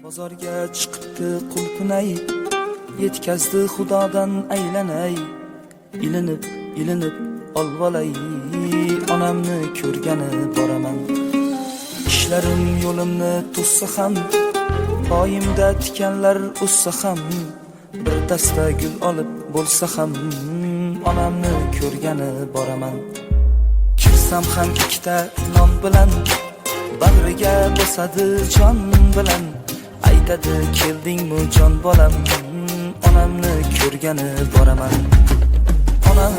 Bozorga chiqibdi qulpunay, yetkazdi xudodan aylanay. Ilinib olvolay, onamni ko'rgani boraman. Ishlarim yo'limni to'ssa ham, poyimda tikanlar o'ssa ham, bir dasta gul olib bo'lsa ham, onamni ko'rgani boraman. Kirsam ham ikkita non bilan, bag'riga bosadi jon bilan. Aytadi keldingmi jon bolam, onamni ko'rgani boraman. Onam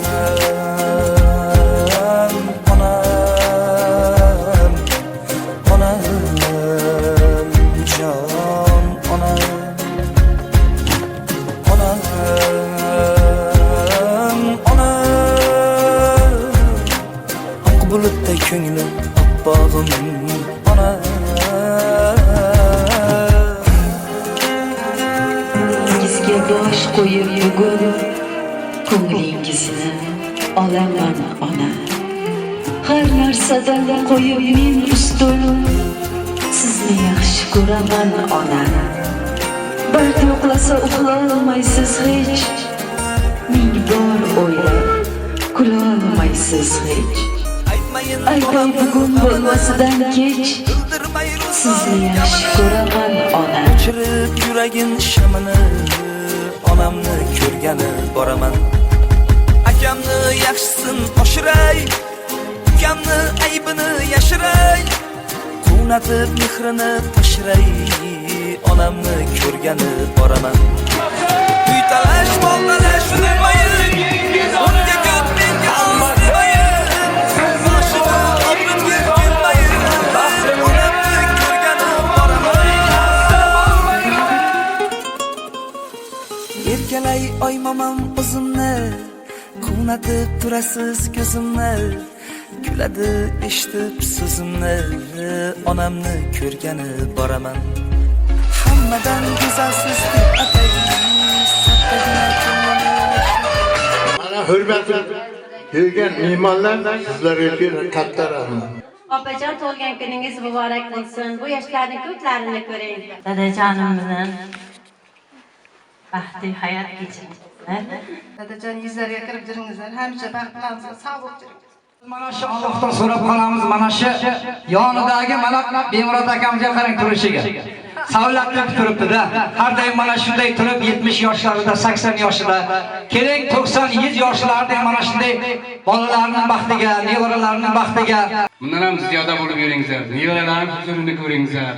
jon, onam oq bulutday ko'nglim oppog'im, onam. Sizga bosh qo'yib bugun ko'nglingizni olaman ona. Har narsadan qo'yib men ustun, sizni yaxshi ko'raman ona. Bir uxlasa uxlolmaysiz hech, ming bor o'ylab kulolmaysiz hech. Aytay bugun bo'lmasidan kech, sizni yaxshi ko'raman ona. O'chirib yuragin shamini, onamni ko'rgani boraman. Akamni yaxshisin oshiray, ukamni aybini yashiray. Quvnatib mehrini tashiray, onamni ko'rgani boraman. Uy talash, mol talash qilmayin, unga ko'p menga oz demayin. Boshimga obrimga kelmayin, onamni ko'rgani boraman. Erkalay oy momam o'zimni, quvnatib turasiz ko'zimni. Kuladi eshitib so'zimni, onamni ko'rgani boraman. Hammadan go'zalsiz deb ataysiz, Mana hurmatli kelgan mehmonlar, sizlarga katta rahmat. Opajon, tug'ilgan kuningiz muborak bo'lsin. Bu yoshlarning ko'plarini ko'ring. Dadajonimizning baxtli hayot kechiringizlar. Dadajon, yuzlarga kirib juringizlar. Hamisha baxtlarimiz sog' bo'lib juring. Mana shu Allohdan so'rab qolamiz, mana shu yonidagi mana Bemurod akamga qarang turishiga. Savlatib turibdi-da. Har doim mana shunday turib 70 yoshlarida, 80 yoshida, keling 90, 100 yoshlarda mana shunday bolalarning baxtiga, nevaralarining baxtiga. Bundan ham ziyoda bo'lib yuringizlar. Nevaralarning huzurini ko'ringizlar.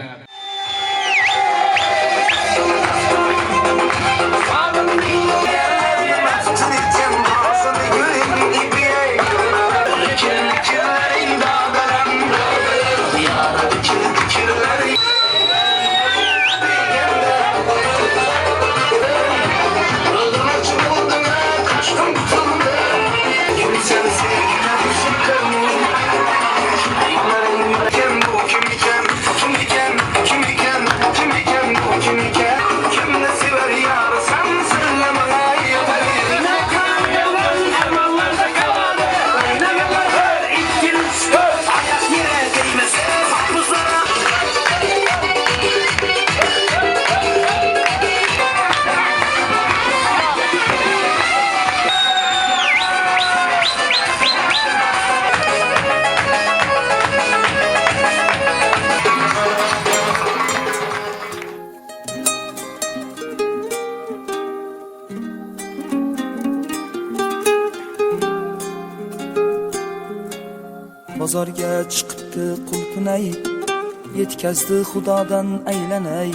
Bozorga chiqibdi qulpunay, yetkazdi xudodan aylanay.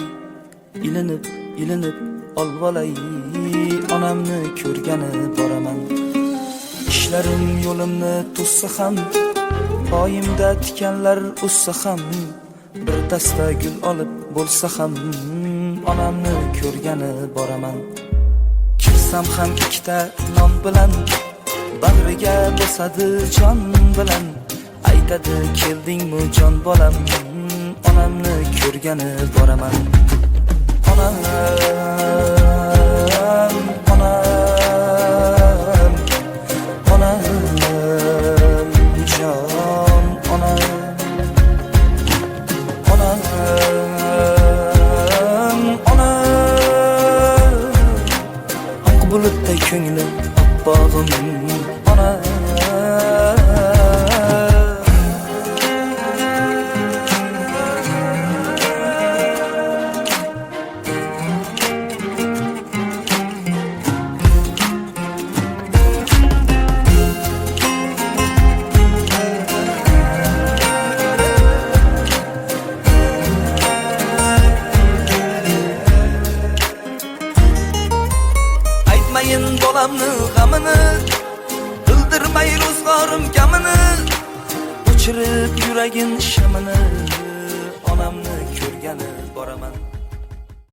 Ilinib olvolay, onamni ko'rgani boraman. Ishlarim yo'limni to'ssa ham, poyimda tikanlar o'ssa ham, bir dasta gul olib bo'lsa ham, onamni ko'rgani boraman. Kirsam ham ikkita non bilan, bag'riga bosadi jon bilan. Aytadi keldingmi jon bolam, onamni ko'rgani boraman. Onam jon, onam ko'nglim appog'im ona. Aytmayin bolamni g'amini, bildirmay ro'zg'orim kamini, o'chirib yuragin shamini, onamni ko'rgani boraman.